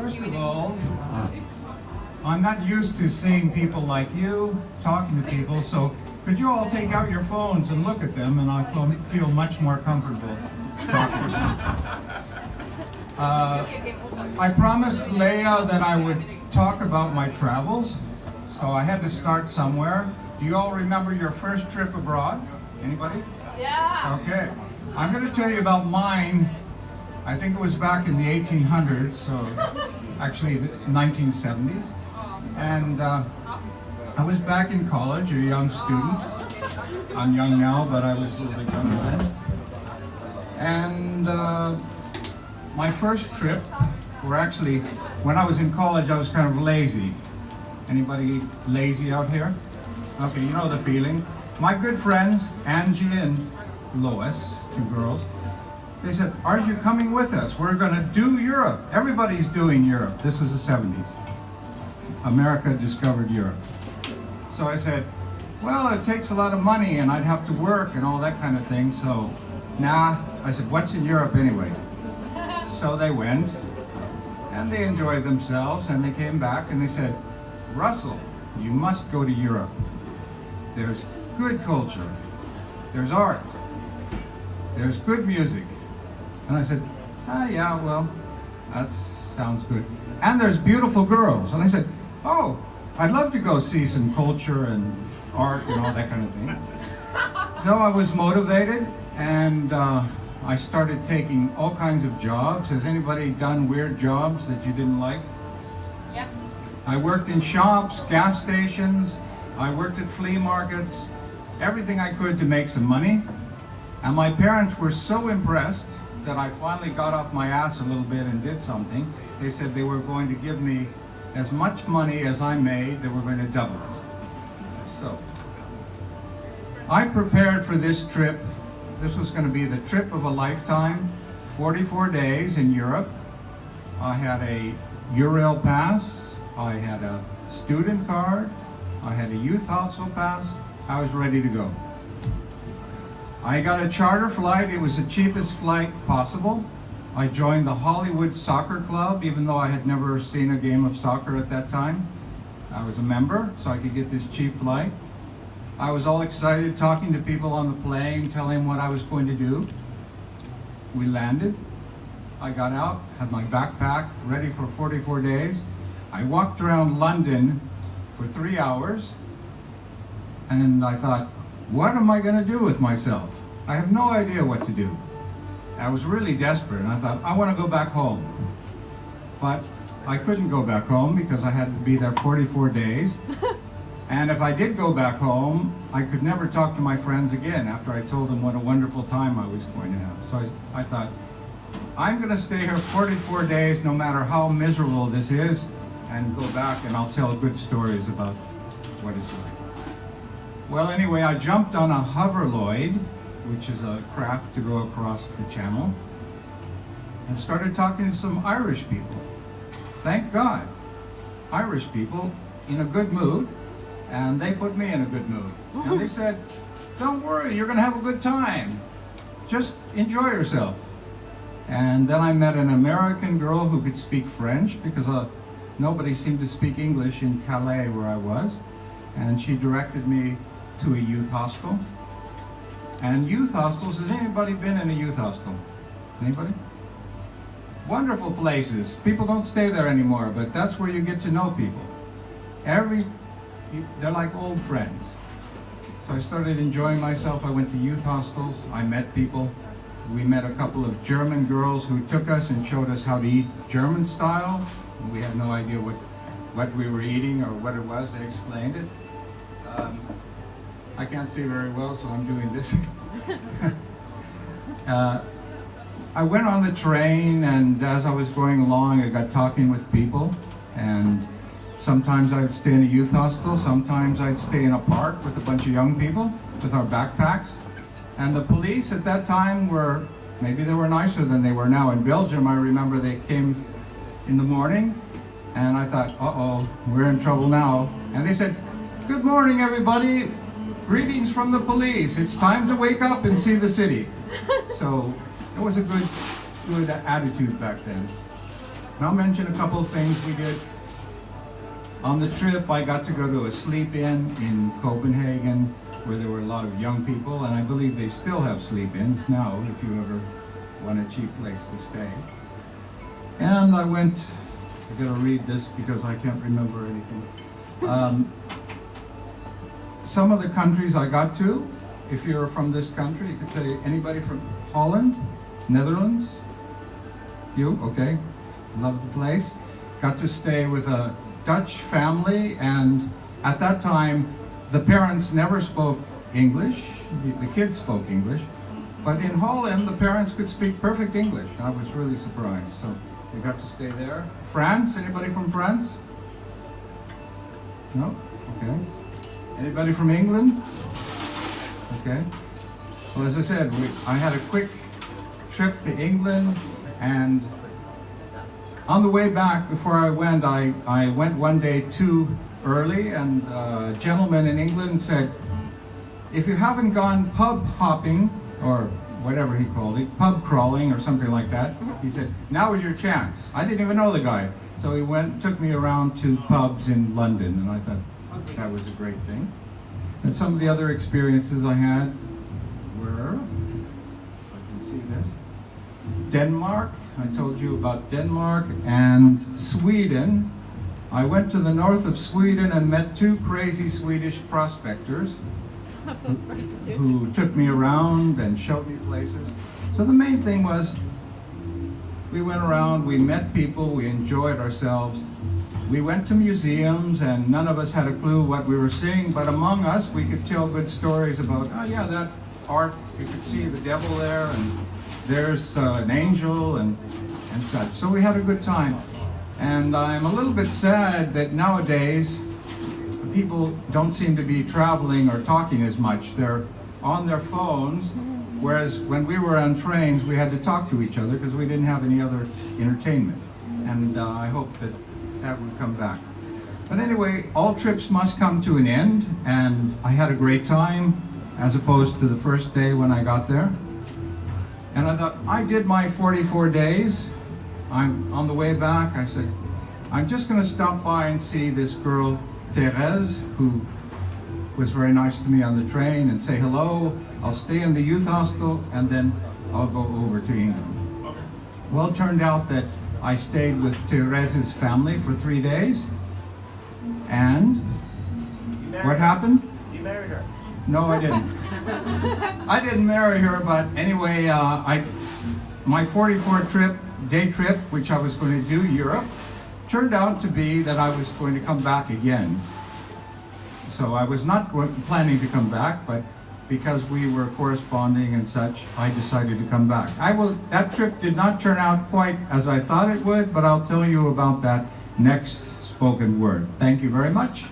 First of all, I'm not used to seeing people like you talking to people, so could you all take out your phones and look at them, and I feel much more comfortable talking to them. I promised Leia that I would talk about my travels, so I had to start somewhere. Do you all remember your first trip abroad? Anybody? Yeah. Okay. I'm going to tell you about mine. I think it was back in the 1800s, so actually the 1970s. And I was back in college, a young student. I'm young now, but I was a little bit younger then. And my first trip, or actually, when I was in college, I was kind of lazy. Anybody lazy out here? Okay, you know the feeling. My good friends, Angie and Lois, two girls, they said, "Are you coming with us? We're going to do Europe." Everybody's doing Europe. This was the 70s. America discovered Europe. So I said, well, it takes a lot of money and I'd have to work and all that kind of thing. So, nah, I said, what's in Europe anyway? So they went and they enjoyed themselves and they came back and they said, Russell, you must go to Europe. There's good culture. There's art. There's good music. And I said, yeah, well, that sounds good. And there's beautiful girls. And I said, oh, I'd love to go see some culture and art and all that kind of thing. So I was motivated and I started taking all kinds of jobs. Has anybody done weird jobs that you didn't like? Yes. I worked in shops, gas stations. I worked at flea markets. Everything I could to make some money. And my parents were so impressed that I finally got off my ass a little bit and did something. They said they were going to give me as much money as I made, they were going to double it. So, I prepared for this trip. This was going to be the trip of a lifetime, 44 days in Europe. I had a Eurail pass, I had a student card, I had a youth hostel pass. I was ready to go. I got a charter flight. It was the cheapest flight possible. I joined the Hollywood Soccer Club, even though I had never seen a game of soccer at that time. I was a member, so I could get this cheap flight. I was all excited talking to people on the plane, telling them what I was going to do. We landed. I got out, had my backpack ready for 44 days. I walked around London for 3 hours, and I thought, what am I going to do with myself? I have no idea what to do. I was really desperate, and I thought, I want to go back home. But I couldn't go back home because I had to be there 44 days. And if I did go back home, I could never talk to my friends again after I told them what a wonderful time I was going to have. So I thought, I'm going to stay here 44 days no matter how miserable this is, and go back and I'll tell good stories about what it's like. Well, anyway, I jumped on a hoverloid, which is a craft to go across the channel, and started talking to some Irish people. Thank God, Irish people in a good mood, and they put me in a good mood. And they said, don't worry, you're gonna have a good time. Just enjoy yourself. And then I met an American girl who could speak French because nobody seemed to speak English in Calais where I was. And she directed me to a youth hostel. And youth hostels, has anybody been in a youth hostel? Anybody? Wonderful places. People don't stay there anymore, but that's where you get to know people. They're like old friends. So I started enjoying myself. I went to youth hostels. I met people. We met a couple of German girls who took us and showed us how to eat German style. We had no idea what we were eating or what it was. They explained it. I can't see very well, so I'm doing this. I went on the train, and as I was going along, I got talking with people. And sometimes I would stay in a youth hostel. Sometimes I'd stay in a park with a bunch of young people with our backpacks. And the police at that time maybe they were nicer than they were now. In Belgium, I remember they came in the morning, and I thought, uh-oh, we're in trouble now. And they said, good morning, everybody. Greetings from the police. It's time to wake up and see the city. So it was a good attitude back then. And I'll mention a couple of things we did. On the trip, I got to go to a sleep-in in Copenhagen where there were a lot of young people, and I believe they still have sleep-ins now if you ever want a cheap place to stay. And I went, I gotta read this because I can't remember anything. Some of the countries I got to, if you're from this country, you could say anybody from Holland, Netherlands? You, okay. Love the place. Got to stay with a Dutch family, and at that time, the parents never spoke English. The kids spoke English. But in Holland, the parents could speak perfect English. I was really surprised. So we got to stay there. France, anybody from France? No? Okay. Anybody from England? Okay. Well, as I said, I had a quick trip to England, and on the way back, before I went one day too early, and a gentleman in England said, if you haven't gone pub hopping, or whatever he called it, pub crawling or something like that, he said, now is your chance. I didn't even know the guy. So he took me around to pubs in London, and I thought that was a great thing. And some of the other experiences I had were, if I can see this, Denmark. I told you about Denmark, and Sweden. I went to the north of Sweden and met two crazy Swedish prospectors who took me around and showed me places. So the main thing was, we went around, we met people, we enjoyed ourselves. We went to museums, and none of us had a clue what we were seeing, but among us we could tell good stories about, oh yeah, that art, you could see the devil there, and there's an angel, and such. So we had a good time. And I'm a little bit sad that nowadays people don't seem to be traveling or talking as much. They're on their phones, whereas when we were on trains, we had to talk to each other because we didn't have any other entertainment. And I hope that that would come back. But anyway, all trips must come to an end, and I had a great time as opposed to the first day when I got there. And I thought, I did my 44 days. I'm on the way back. I said, I'm just going to stop by and see this girl, Therese, who was very nice to me on the train, and say hello. I'll stay in the youth hostel, and then I'll go over to England. Well, it turned out that I stayed with Therese's family for 3 days. And what happened? You married her. No, I didn't. I didn't marry her, but anyway, my 44-day trip, which I was going to do Europe, turned out to be that I was going to come back again. So I was not planning to come back, but because we were corresponding and such, I decided to come back. That trip did not turn out quite as I thought it would, but I'll tell you about that next spoken word. Thank you very much.